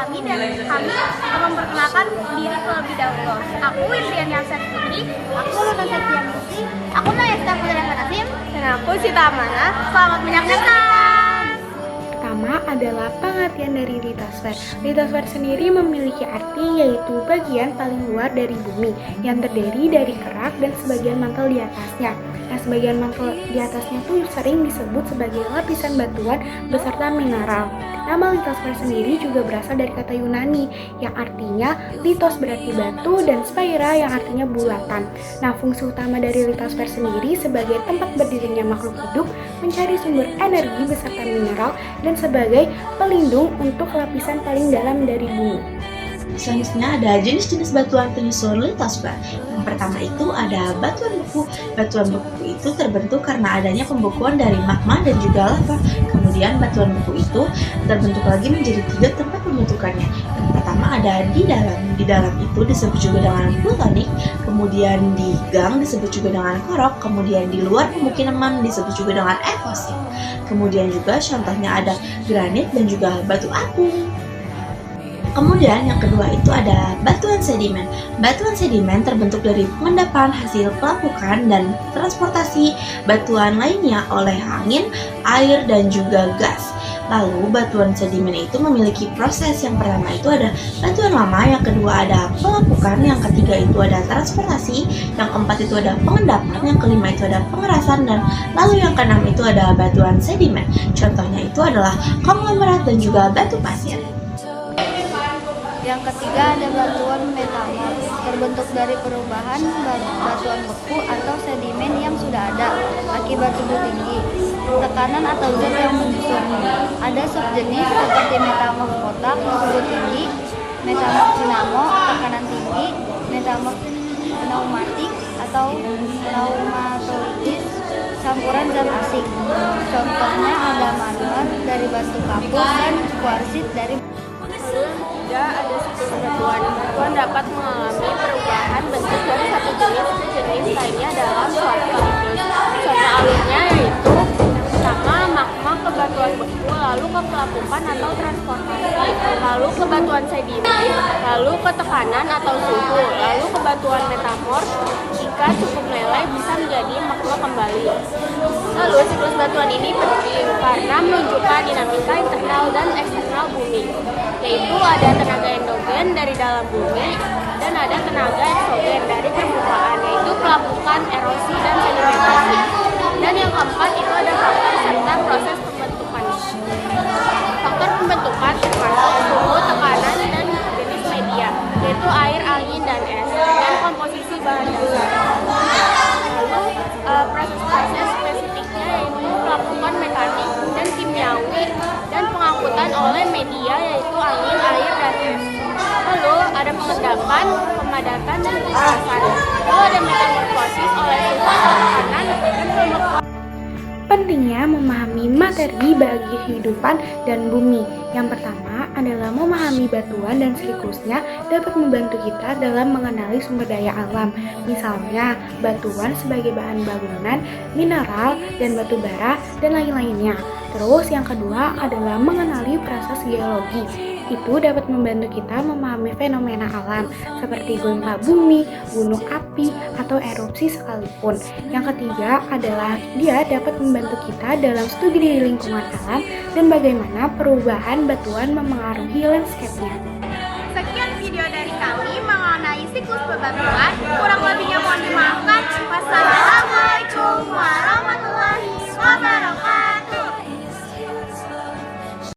lagi dan kami akan memperkenalkan diri terlebih dahulu. Aku Indrian Yansen Putri, aku Luna Septian Putri, aku Naya Putri Nasim, dan aku Sita Amanah. Selamat menyaksikan! Pertama adalah pengertian dari litosfer. Litosfer sendiri memiliki arti yaitu bagian paling luar dari bumi yang terdiri dari kerak dan sebagian mantel di atasnya. Nah, sebagian mantel di atasnya itu sering disebut sebagai lapisan batuan beserta mineral. Nama litosfer sendiri juga berasal dari kata Yunani yang artinya litos berarti batu dan sphaira yang artinya bulatan. Nah, fungsi utama dari litosfer sendiri sebagai tempat berdirinya makhluk hidup, mencari sumber energi beserta mineral, dan sebagai pelindung untuk lapisan paling dalam dari bumi. Selanjutnya ada jenis-jenis batuan penyusun litosfer. Yang pertama itu ada batuan beku. Batuan beku itu terbentuk karena adanya pembekuan dari magma dan juga lava. Kemudian batuan beku itu terbentuk lagi menjadi 3 tempat pembentukannya. Yang pertama ada di dalam. Di dalam itu disebut juga dengan vulkanik. Kemudian di gang disebut juga dengan korok. Kemudian di luar pemukiman disebut juga dengan fosil. Kemudian juga contohnya ada granit dan juga batu abu. Kemudian yang kedua itu ada batuan sedimen. Batuan sedimen terbentuk dari pengendapan hasil pelapukan dan transportasi batuan lainnya oleh angin, air, dan juga gas. Lalu batuan sedimen itu memiliki proses. Yang pertama itu ada batuan lama, yang kedua ada pelapukan, yang ketiga itu ada transportasi, yang keempat itu ada pengendapan, yang kelima itu ada pengerasan, dan lalu yang keenam itu ada batuan sedimen. Contohnya itu adalah konglomerat dan juga batu pasir. Yang ketiga ada batuan metamorf, terbentuk dari perubahan batuan beku atau sedimen yang sudah ada akibat suhu tinggi, tekanan atau zat yang menyusun. Ada subjenis seperti metamorf kotak, suhu tinggi, metamorf dinamo, tekanan tinggi, metamorf pneumatik atau pneumatolitis, campuran zat asing. Contohnya ada marmer dari batu kapur dan kuarsit dari ada siklus batuan. Batuan dapat mengalami perubahan bentuk dari satu jenis ke jenis lainnya dalam suatu siklus. Contoh alurnya yaitu pertama magma ke batuan beku, lalu ke pelapukan atau transportasi, lalu ke batuan sedimen, lalu ke tekanan atau suhu, lalu ke batuan metamorf. Jika cukup meleleh bisa menjadi magma kembali. Lalu siklus batuan ini penting karena menunjukkan dinamika internal dan eksternal bumi, yaitu ada tenaga endogen dari dalam bumi dan ada tenaga eksogen dari permukaan, yaitu pelapukan, erosi, dan sedimentasi. Dan yang keempat itu ada faktor serta proses pembentukan. Faktor pembentukan termasuk suhu, tekanan, dan jenis media, yaitu air, angin, dan es, dan komposisi bahan dasar. Lalu proses-proses spesifiknya yaitu pelapukan mekanik dan kimiawi dan pengangkutan oleh media yaitu angin, air, dan es. Lalu ada pengendapan, pemadatan, dan pengerasan. Lalu ada metamorfosis oleh suhu, tekanan, dan pembekuan. Pentingnya memahami materi bagi kehidupan dan bumi. Yang pertama adalah memahami batuan dan siklusnya dapat membantu kita dalam mengenali sumber daya alam. Misalnya, batuan sebagai bahan bangunan, mineral, dan batu bara, dan lain-lainnya. Terus yang kedua adalah mengenali proses geologi. Itu dapat membantu kita memahami fenomena alam seperti gempa bumi, gunung api, atau erupsi sekalipun. Yang ketiga adalah dia dapat membantu kita dalam studi di lingkungan alam dan bagaimana perubahan batuan memengaruhi landscape-nya. Sekian video dari kami mengenai siklus bebatuan. Kurang lebihnya mohon dimaafkan. Wassalamualaikum.